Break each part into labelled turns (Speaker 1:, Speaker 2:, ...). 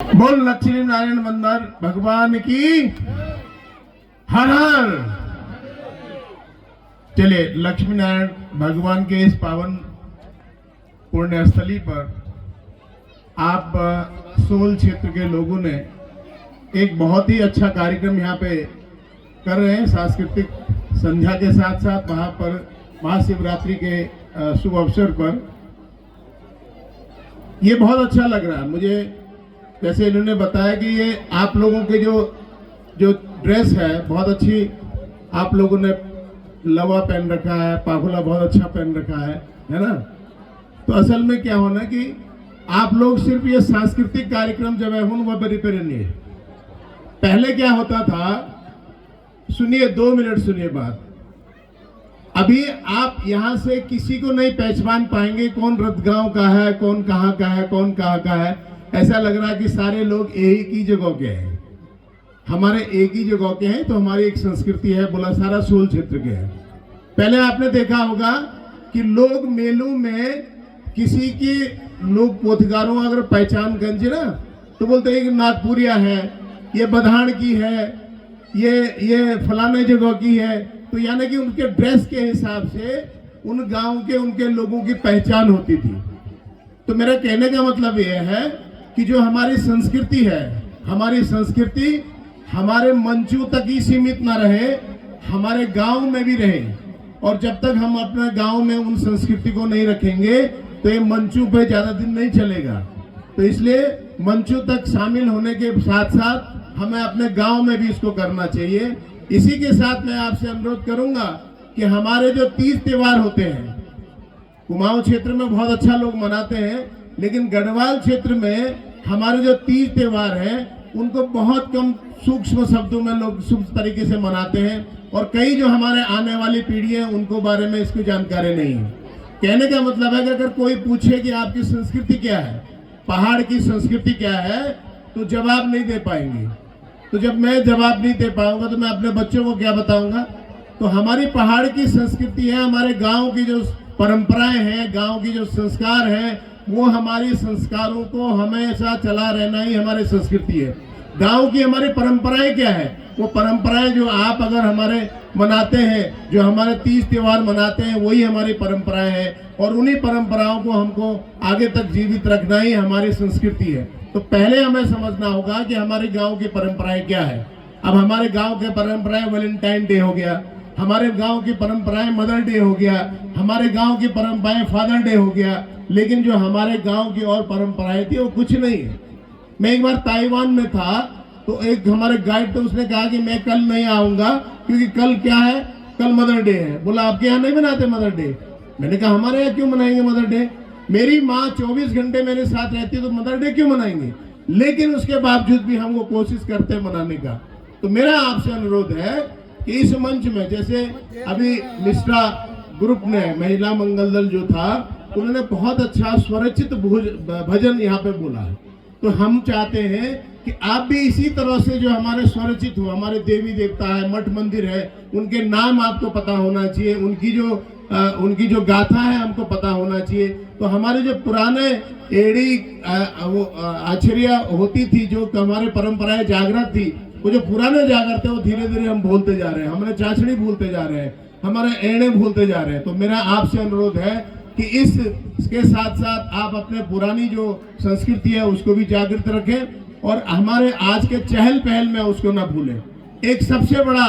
Speaker 1: बोल लक्ष्मी नारायण मंदिर भगवान की हर हर। चलिए, लक्ष्मी नारायण भगवान के इस पावन पुण्य स्थली पर आप सोल क्षेत्र के लोगों ने एक बहुत ही अच्छा कार्यक्रम यहाँ पे कर रहे हैं। सांस्कृतिक संध्या के साथ साथ वहाँ पर महाशिवरात्रि के शुभ अवसर पर ये बहुत अच्छा लग रहा है मुझे। जैसे इन्होंने बताया कि ये आप लोगों के जो ड्रेस है बहुत अच्छी, आप लोगों ने लवा पहन रखा है, पाखुला बहुत अच्छा पहन रखा है ना। तो असल में क्या होना कि आप लोग सिर्फ ये सांस्कृतिक कार्यक्रम जब है वह रिपेयर नहीं है। पहले क्या होता था, सुनिए 2 मिनट सुनिए बात। अभी आप यहाँ से किसी को नहीं पहचान पाएंगे कौन रतगांव का है, कौन कहाँ का है, कौन कहाँ का है। ऐसा लग रहा है कि सारे लोग एक ही जगह के हैं, हमारे एक ही जगह के हैं। तो हमारी एक संस्कृति है, बोला सारा सोल क्षेत्र के हैं। पहले आपने देखा होगा कि लोग मेलों में किसी की लोग पोथगारों अगर पहचान गंजे ना तो बोलते हैं कि नागपुरिया है, ये बधान की है, ये फलाने जगह की है। तो यानी कि उनके ड्रेस के हिसाब से उन गांव के उनके लोगों की पहचान होती थी। तो मेरा कहने का मतलब यह है कि जो हमारी संस्कृति है, हमारी संस्कृति हमारे मंचों तक ही सीमित ना रहे, हमारे गांव में भी रहे। और जब तक हम अपने गांव में उन संस्कृति को नहीं रखेंगे तो ये मंचों पे ज्यादा दिन नहीं चलेगा। तो इसलिए मंचों तक शामिल होने के साथ साथ हमें अपने गांव में भी इसको करना चाहिए। इसी के साथ मैं आपसे अनुरोध करूंगा कि हमारे जो तीज त्योहार होते हैं, कुमाऊं क्षेत्र में बहुत अच्छा लोग मनाते हैं, लेकिन गढ़वाल क्षेत्र में हमारे जो तीज त्योहार हैं उनको बहुत कम सूक्ष्म शब्दों में लोग शुभ तरीके से मनाते हैं। और कई जो हमारे आने वाली पीढ़ी है उनको बारे में इसकी जानकारी नहीं है। कहने का मतलब है कि अगर कोई पूछे कि आपकी संस्कृति क्या है, पहाड़ की संस्कृति क्या है, तो जवाब नहीं दे पाएंगे। तो जब मैं जवाब नहीं दे पाऊंगा तो मैं अपने बच्चों को क्या बताऊंगा। तो हमारी पहाड़ की संस्कृति है, हमारे गांव की जो परंपराएं हैं, गांव की जो संस्कार हैं, वो हमारी संस्कारों को हमेशा चला रहना ही हमारी संस्कृति है। गांव की हमारी परंपराएं क्या है, वो परंपराएं जो आप अगर हमारे मनाते हैं, जो हमारे तीज त्योहार मनाते हैं, वही हमारी परंपराएं हैं। और उन्हीं परंपराओं को हमको आगे तक जीवित रखना ही हमारी संस्कृति है। तो पहले हमें समझना होगा कि हमारे गांव की परंपराएं क्या है। अब हमारे गांव के परंपराएं वैलेंटाइन डे हो गया, हमारे गांव की परंपराएं मदर डे हो गया, हमारे गांव की परंपराएं फादर डे हो गया, लेकिन जो हमारे गांव की और परंपराएं थी वो कुछ नहीं है। मैं एक बार ताइवान में था तो एक हमारे गाइड तो उसने कहा कि मैं कल नहीं आऊंगा क्योंकि कल क्या है, कल मदर डे है। बोला आपके यहाँ नहीं मनाते मदर डे? मैंने कहा हमारे यहाँ क्यों मनाएंगे मदर डे, मेरी माँ 24 घंटे मेरे साथ रहती है तो मदर डे क्यों मनाएंगे। लेकिन उसके बावजूद भी हम वो कोशिश करते हैं मनाने का। तो मेरा आपसे अनुरोध है कि इस मंच में जैसे अभी मिश्रा ग्रुप ने, महिला मंगल दल जो था, उन्होंने बहुत अच्छा स्वरचित भजन यहाँ पे बोला है। तो हम चाहते हैं कि आप भी इसी तरह से जो हमारे स्वरचित हो, हमारे देवी देवता है, मठ मंदिर है, उनके नाम आपको पता होना चाहिए, उनकी जो गाथा है हमको पता होना चाहिए। तो हमारे जो पुराने एड़ी वो आश्चर्य होती थी, जो हमारे परंपराएं जागृत थी, वो जो पुराने जागृत है वो धीरे धीरे हम भूलते जा रहे हैं। हमारे चाचड़ी भूलते जा रहे हैं, हमारे एड़े भूलते जा रहे हैं। तो मेरा आपसे अनुरोध है कि इसके साथ साथ आप अपने पुरानी जो संस्कृति है उसको भी जागृत रखें और हमारे आज के चहल पहल में उसको ना भूलें। एक सबसे बड़ा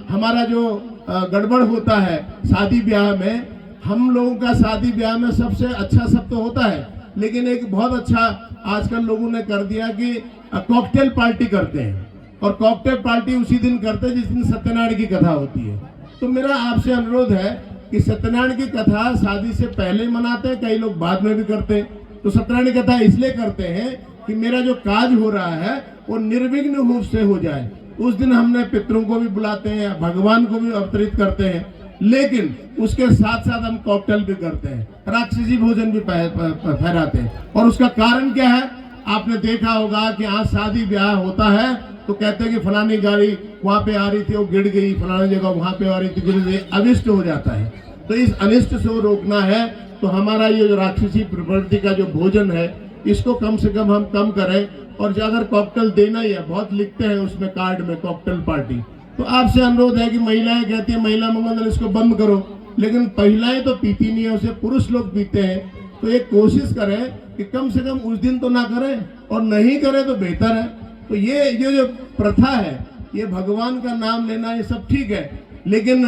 Speaker 1: हमारा जो गड़बड़ होता है शादी ब्याह में, हम लोगों का शादी ब्याह में सबसे अच्छा सब तो होता है, लेकिन एक बहुत अच्छा आजकल लोगों ने कर दिया कि कॉकटेल पार्टी करते हैं। और कॉकटेल पार्टी उसी दिन करते हैं जिस दिन सत्यनारायण की कथा होती है। तो मेरा आपसे अनुरोध है कि सत्यनारायण की कथा शादी से पहले मनाते हैं, कई लोग बाद में भी करते हैं। तो सत्यनारायण की कथा इसलिए करते हैं कि मेरा जो काज हो रहा है वो निर्विघ्न रूप से हो जाए। उस दिन हमने पितरों को भी बुलाते हैं, भगवान को भी अवतरित करते हैं, लेकिन उसके साथ साथ हम कॉकटेल भी करते हैं, राक्षसी भोजन भी फहराते हैं। और उसका कारण क्या है, आपने देखा होगा कि आज शादी ब्याह होता है तो कहते हैं कि फलानी गाड़ी वहां पे आ रही थी वो गिर गई, फलानी जगह वहां पे आ रही थी गिर गई, अनिष्ट हो जाता है। तो इस अनिष्ट से रोकना है तो हमारा ये जो राक्षसी प्रवृत्ति का जो भोजन है इसको कम से कम हम कम करें। और जो अगर कॉकटेल देना ही है, बहुत लिखते हैं उसमें कार्ड में कॉकटेल पार्टी, तो आपसे अनुरोध है कि महिलाएं कहती है महिला मंगल दल इसको बंद करो, लेकिन महिलाएं तो पीती नहीं है, उसे पुरुष लोग पीते हैं। तो एक कोशिश करें कि कम से कम उस दिन तो ना करें, और नहीं करें तो बेहतर है। तो ये जो प्रथा है, ये भगवान का नाम लेना, ये सब ठीक है, लेकिन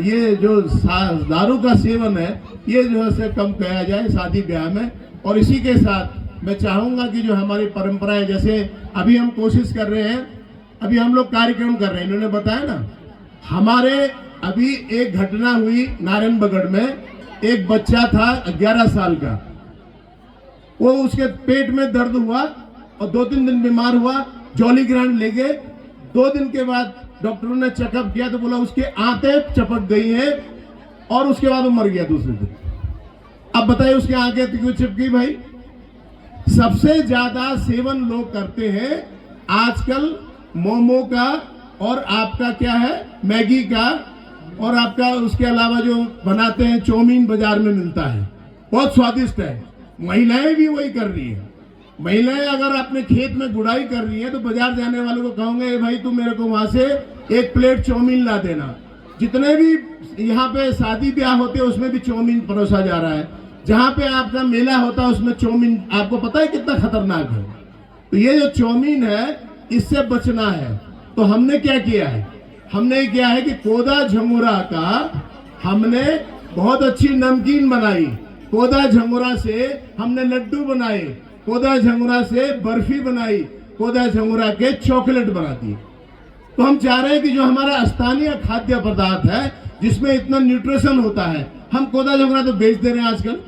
Speaker 1: ये जो दारू का सेवन है, ये जो है से कम किया जाए शादी ब्याह में। और इसी के साथ मैं चाहूंगा कि जो हमारी परंपराएं, जैसे अभी हम कोशिश कर रहे हैं, अभी हम लोग कार्यक्रम कर रहे हैं, इन्होंने बताया ना, हमारे अभी एक घटना हुई नारायणबगड़ में, एक बच्चा था 11 साल का, वो उसके पेट में दर्द हुआ और 2-3 दिन बीमार हुआ, जॉली ग्रांट ले गए। 2 दिन के बाद डॉक्टरों ने चेकअप किया तो बोला उसके आंतें चपक गई हैं, और उसके बाद वो मर गया दूसरे दिन। अब बताइए उसके आंखें क्यों चिपकी भाई? सबसे ज्यादा सेवन लोग करते हैं आजकल मोमो का, और आपका क्या है मैगी का, और आपका उसके अलावा जो बनाते हैं चाउमीन बाजार में मिलता है, बहुत स्वादिष्ट है। महिलाएं भी वही कर रही है। महिलाएं अगर अपने खेत में गुड़ाई कर रही है तो बाजार जाने वालों को कहोगे भाई तू मेरे को वहां से 1 प्लेट चाउमीन ला देना। जितने भी यहाँ पे शादी ब्याह होते हैं उसमें भी चाउमीन परोसा जा रहा है, जहाँ पे आपका मेला होता है उसमें चाउमीन, आपको पता है कितना खतरनाक है। तो ये जो चाउमीन है इससे बचना है। तो हमने क्या किया है, हमने किया है कि कोदा झंगोरा का हमने बहुत अच्छी नमकीन बनाई, कोदा झंगोरा से हमने लड्डू बनाए, कोदा झंगोरा से बर्फी बनाई, कोदा झंगोरा के चॉकलेट बना दिए। तो हम चाह रहे हैं कि जो हमारा स्थानीय खाद्य पदार्थ है जिसमें इतना न्यूट्रिशन होता है, हम कोदा झंगोरा तो बेच दे रहे हैं आजकल,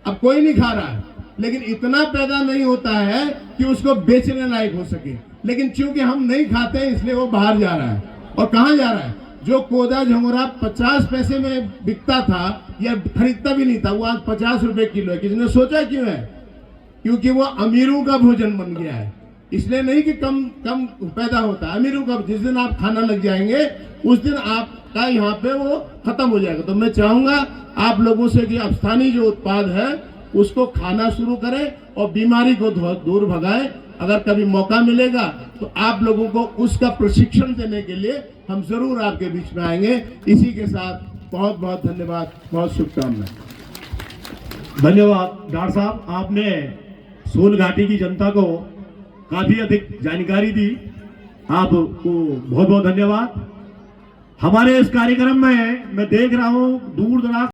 Speaker 1: अब कोई नहीं खा रहा है, लेकिन इतना पैदा नहीं होता है कि उसको बेचने लायक हो सके। लेकिन चूंकि हम नहीं खाते हैं इसलिए वो बाहर जा रहा है। और कहाँ जा रहा है? जो कोदा झंगोरा 50 पैसे में बिकता था या खरीदता भी नहीं था, वो आज 50 रुपए किलो है। किसने सोचा क्यों है? क्योंकि वो अमीरों का भोजन बन गया है। इसलिए नहीं कि कम कम पैदा होता है, अमीरों का। जिस दिन आप खाना लग जाएंगे उस दिन आपका यहाँ पे वो खत्म हो जाएगा। तो मैं चाहूंगा आप लोगों से कि आप स्थानीय जो उत्पाद है उसको खाना शुरू करें और बीमारी को दूर भगाएं। अगर कभी मौका मिलेगा तो आप लोगों को उसका प्रशिक्षण देने के लिए हम जरूर आपके बीच में आएंगे। इसी के साथ बहुत बहुत धन्यवाद, बहुत शुभकामनाएं।
Speaker 2: धन्यवाद डॉक्टर साहब, आपने सोल घाटी की जनता को काफी अधिक जानकारी दी, आपको बहुत बहुत धन्यवाद। हमारे इस कार्यक्रम में मैं देख रहा हूँ दूर दराज